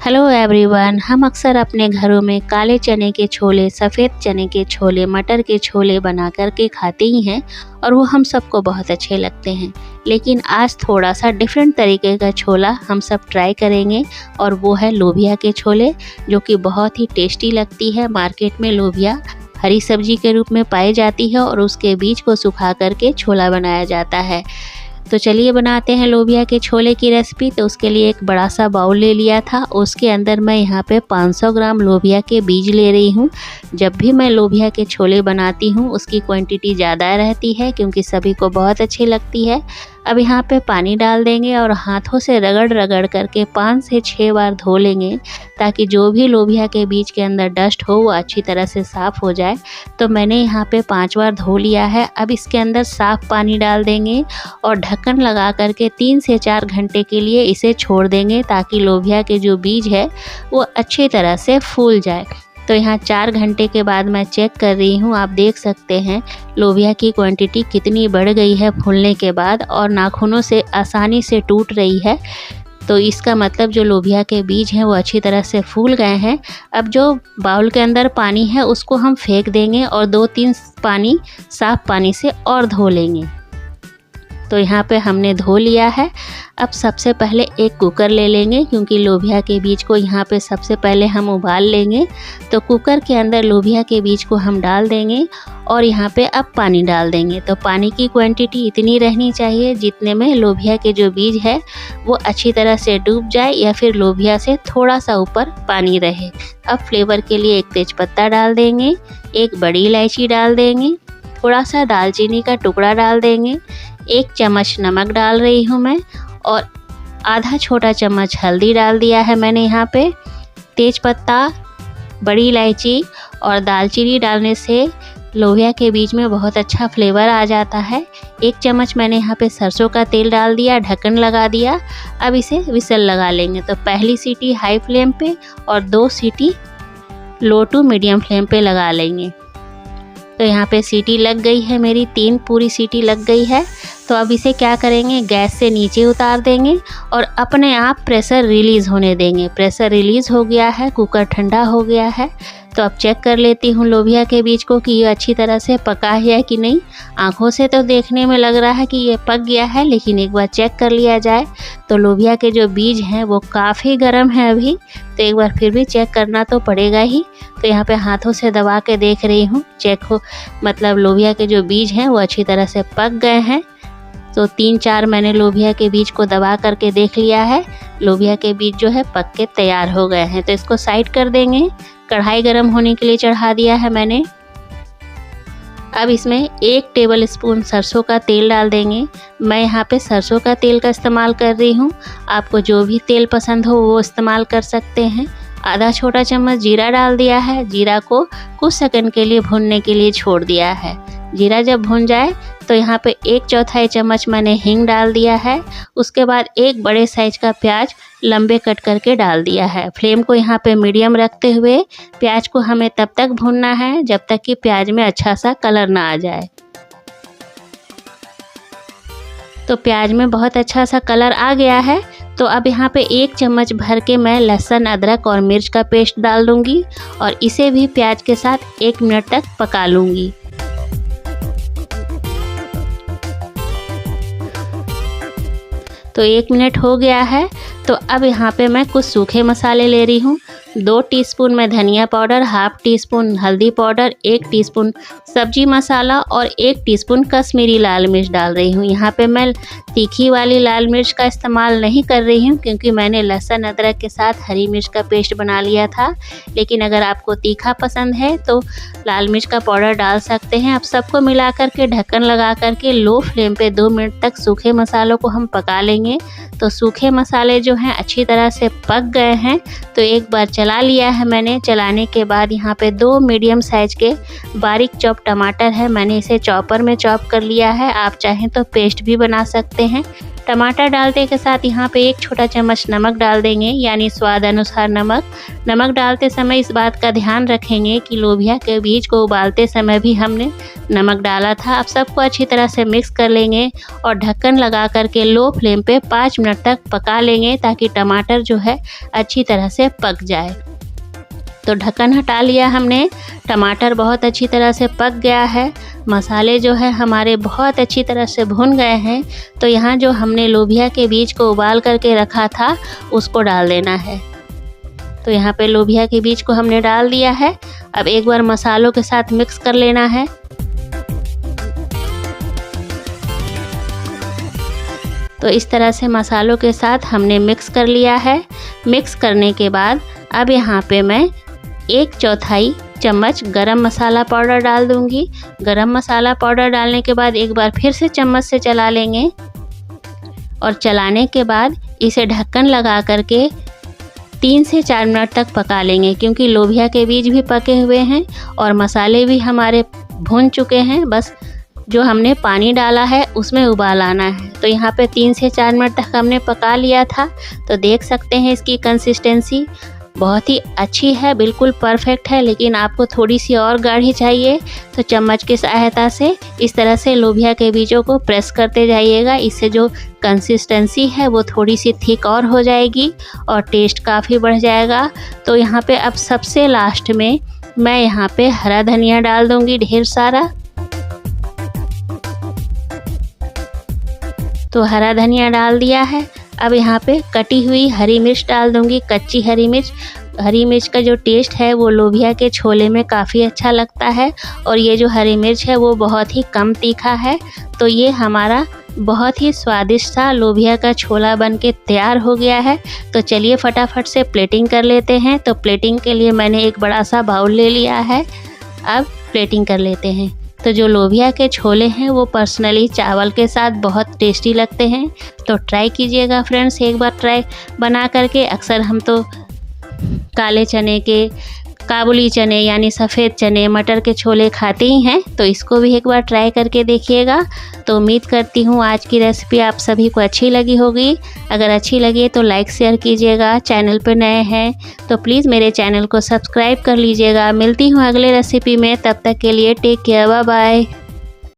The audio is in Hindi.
Hello everyone. हम अक्सर अपने घरों में काले चने के छोले, सफ़ेद चने के छोले, मटर के छोले बना कर के खाते ही हैं और वो हम सबको बहुत अच्छे लगते हैं। लेकिन आज थोड़ा सा डिफरेंट तरीके का छोला हम सब ट्राई करेंगे और वो है लोबिया के छोले, जो कि बहुत ही टेस्टी लगती है। मार्केट में लोबिया हरी सब्जी के रूप में पाई जाती है और उसके बीज को सुखा करके छोला बनाया जाता है। तो चलिए बनाते हैं लोबिया के छोले की रेसिपी। तो उसके लिए एक बड़ा सा बाउल ले लिया था, उसके अंदर मैं यहाँ पे 500 ग्राम लोबिया के बीज ले रही हूँ। जब भी मैं लोबिया के छोले बनाती हूँ उसकी क्वांटिटी ज़्यादा रहती है क्योंकि सभी को बहुत अच्छी लगती है। अब यहाँ पे पानी डाल देंगे और हाथों से रगड़ रगड़ करके 5 से 6 बार धो लेंगे ताकि जो भी लोबिया के बीज के अंदर डस्ट हो वो अच्छी तरह से साफ़ हो जाए। तो मैंने यहाँ पे 5 बार धो लिया है। अब इसके अंदर साफ़ पानी डाल देंगे और ढक्कन लगा करके 3 से 4 घंटे के लिए इसे छोड़ देंगे ताकि लोबिया के जो बीज है वो अच्छी तरह से फूल जाए। तो यहाँ 4 घंटे के बाद मैं चेक कर रही हूँ। आप देख सकते हैं लोबिया की क्वांटिटी कितनी बढ़ गई है फूलने के बाद और नाखूनों से आसानी से टूट रही है। तो इसका मतलब जो लोबिया के बीज हैं वो अच्छी तरह से फूल गए हैं। अब जो बाउल के अंदर पानी है उसको हम फेंक देंगे और 2-3 पानी साफ़ पानी से और धो लेंगे। तो यहाँ पे हमने धो लिया है। अब सबसे पहले एक कुकर ले लेंगे क्योंकि लोबिया के बीज को यहाँ पे सबसे पहले हम उबाल लेंगे। तो कुकर के अंदर लोबिया के बीज को हम डाल देंगे और यहाँ पे अब पानी डाल देंगे। तो पानी की क्वांटिटी इतनी रहनी चाहिए जितने में लोबिया के जो बीज है वो अच्छी तरह से डूब जाए या फिर लोबिया से थोड़ा सा ऊपर पानी रहे। अब फ्लेवर के लिए एक तेज़पत्ता डाल देंगे, एक बड़ी इलायची डाल देंगे, थोड़ा सा दालचीनी का टुकड़ा डाल देंगे, 1 चम्मच नमक डाल रही हूँ मैं और आधा छोटा चम्मच हल्दी डाल दिया है मैंने यहाँ पे। तेज़पत्ता, बड़ी इलायची और दालचीनी डालने से लोबिया के बीज में बहुत अच्छा फ्लेवर आ जाता है। 1 चम्मच मैंने यहाँ पे सरसों का तेल डाल दिया, ढक्कन लगा दिया। अब इसे विसल लगा लेंगे। तो पहली सीटी हाई फ्लेम पे और 2 सीटी लो टू मीडियम फ्लेम पे लगा लेंगे। तो यहाँ पे सीटी लग गई है मेरी, 3 पूरी सीटी लग गई है। तो अब इसे क्या करेंगे, गैस से नीचे उतार देंगे और अपने आप प्रेशर रिलीज़ होने देंगे। प्रेशर रिलीज़ हो गया है, कुकर ठंडा हो गया है। तो अब चेक कर लेती हूँ लोबिया के बीज को कि ये अच्छी तरह से पका है कि नहीं। आँखों से तो देखने में लग रहा है कि ये पक गया है, लेकिन एक बार चेक कर लिया जाए। तो लोबिया के जो बीज हैं वो काफ़ी गर्म है अभी, तो एक बार फिर भी चेक करना तो पड़ेगा ही। तो यहाँ पे हाथों से दबा के देख रही हूँ, चेक हो मतलब लोबिया के जो बीज हैं वो अच्छी तरह से पक गए हैं। तो 3-4 मैंने लोबिया के बीज को दबा करके देख लिया है। लोबिया के बीज जो है पक के तैयार हो गए हैं। तो इसको साइड कर देंगे। कढ़ाई गरम होने के लिए चढ़ा दिया है मैंने। अब इसमें 1 टेबल स्पून सरसों का तेल डाल देंगे। मैं यहाँ पे सरसों का तेल का इस्तेमाल कर रही हूँ, आपको जो भी तेल पसंद हो वो इस्तेमाल कर सकते हैं। आधा छोटा चम्मच जीरा डाल दिया है। जीरा को कुछ सेकंड के लिए भूनने के लिए छोड़ दिया है। जीरा जब भून जाए तो यहाँ पे 1/4 चम्मच मैंने हींग डाल दिया है। उसके बाद 1 बड़े साइज का प्याज लंबे कट करके डाल दिया है। फ्लेम को यहाँ पे मीडियम रखते हुए प्याज को हमें तब तक भूनना है जब तक कि प्याज में अच्छा सा कलर ना आ जाए। तो प्याज में बहुत अच्छा सा कलर आ गया है। तो अब यहाँ पे 1 चम्मच भर के मैं लहसुन, अदरक और मिर्च का पेस्ट डाल दूँगी और इसे भी प्याज के साथ 1 मिनट तक पका लूँगी। तो 1 मिनट हो गया है। तो अब यहाँ पे मैं कुछ सूखे मसाले ले रही हूँ। 2 टीस्पून मैं धनिया पाउडर, ½ टीस्पून हल्दी पाउडर, 1 टीस्पून सब्जी मसाला और 1 टीस्पून कश्मीरी लाल मिर्च डाल रही हूँ। यहाँ पे मैं तीखी वाली लाल मिर्च का इस्तेमाल नहीं कर रही हूँ क्योंकि मैंने लहसुन अदरक के साथ हरी मिर्च का पेस्ट बना लिया था। लेकिन अगर आपको तीखा पसंद है तो लाल मिर्च का पाउडर डाल सकते हैं। अब सबको मिला करके ढक्कन लगा करके लो फ्लेम पे 2 मिनट तक सूखे मसालों को हम पका लेंगे। तो सूखे मसाले जो हैं अच्छी तरह से पक गए हैं। तो एक बार चला लिया है मैंने। चलाने के बाद यहाँ पे 2 मीडियम साइज के बारीक चॉप टमाटर है, मैंने इसे चॉपर में चॉप कर लिया है। आप चाहें तो पेस्ट भी बना सकते हैं। टमाटर डालते के साथ यहाँ पे 1 छोटा चम्मच नमक डाल देंगे, यानी स्वाद अनुसार नमक। नमक डालते समय इस बात का ध्यान रखेंगे कि लोबिया के बीज को उबालते समय भी हमने नमक डाला था। अब सबको अच्छी तरह से मिक्स कर लेंगे और ढक्कन लगा करके लो फ्लेम पे 5 मिनट तक पका लेंगे ताकि टमाटर जो है अच्छी तरह से पक जाए। तो ढक्कन हटा लिया हमने, टमाटर बहुत अच्छी तरह से पक गया है, मसाले जो है हमारे बहुत अच्छी तरह से भुन गए हैं। तो यहाँ जो हमने लोबिया के बीज को उबाल करके रखा था उसको डाल देना है। तो यहाँ पे लोबिया के बीज को हमने डाल दिया है। अब एक बार मसालों के साथ मिक्स कर लेना है। तो इस तरह से मसालों के साथ हमने मिक्स कर लिया है। मिक्स करने के बाद अब यहाँ पे मैं 1/4 चम्मच गरम मसाला पाउडर डाल दूँगी। गरम मसाला पाउडर डालने के बाद एक बार फिर से चम्मच से चला लेंगे और चलाने के बाद इसे ढक्कन लगा करके 3 से 4 मिनट तक पका लेंगे, क्योंकि लोबिया के बीज भी पके हुए हैं और मसाले भी हमारे भुन चुके हैं। बस जो हमने पानी डाला है उसमें उबाल आना है। तो यहाँ पे 3 से 4 मिनट तक हमने पका लिया था। तो देख सकते हैं इसकी कंसिस्टेंसी बहुत ही अच्छी है, बिल्कुल परफेक्ट है। लेकिन आपको थोड़ी सी और गाढ़ी चाहिए तो चम्मच की सहायता से इस तरह से लोबिया के बीजों को प्रेस करते जाइएगा। इससे जो कंसिस्टेंसी है वो थोड़ी सी थिक और हो जाएगी और टेस्ट काफ़ी बढ़ जाएगा। तो यहाँ पे अब सबसे लास्ट में मैं यहाँ पे हरा धनिया डाल दूँगी ढेर सारा। तो हरा धनिया डाल दिया है। अब यहाँ पे कटी हुई हरी मिर्च डाल दूँगी, कच्ची हरी मिर्च। हरी मिर्च का जो टेस्ट है वो लोबिया के छोले में काफ़ी अच्छा लगता है और ये जो हरी मिर्च है वो बहुत ही कम तीखा है। तो ये हमारा बहुत ही स्वादिष्ट सा लोबिया का छोला बनके तैयार हो गया है। तो चलिए फटाफट से प्लेटिंग कर लेते हैं। तो प्लेटिंग के लिए मैंने एक बड़ा सा बाउल ले लिया है। अब प्लेटिंग कर लेते हैं। तो जो लोबिया के छोले हैं वो पर्सनली चावल के साथ बहुत टेस्टी लगते हैं। तो ट्राई कीजिएगा फ्रेंड्स, एक बार ट्राई बना करके। अक्सर हम तो काले चने के, काबुली चने यानी सफ़ेद चने, मटर के छोले खाते ही हैं। तो इसको भी एक बार ट्राई करके देखिएगा। तो उम्मीद करती हूँ आज की रेसिपी आप सभी को अच्छी लगी होगी। अगर अच्छी लगी तो लाइक शेयर कीजिएगा। चैनल पर नए हैं तो प्लीज़ मेरे चैनल को सब्सक्राइब कर लीजिएगा। मिलती हूँ अगले रेसिपी में, तब तक के लिए टेक केयर, बाय बाय।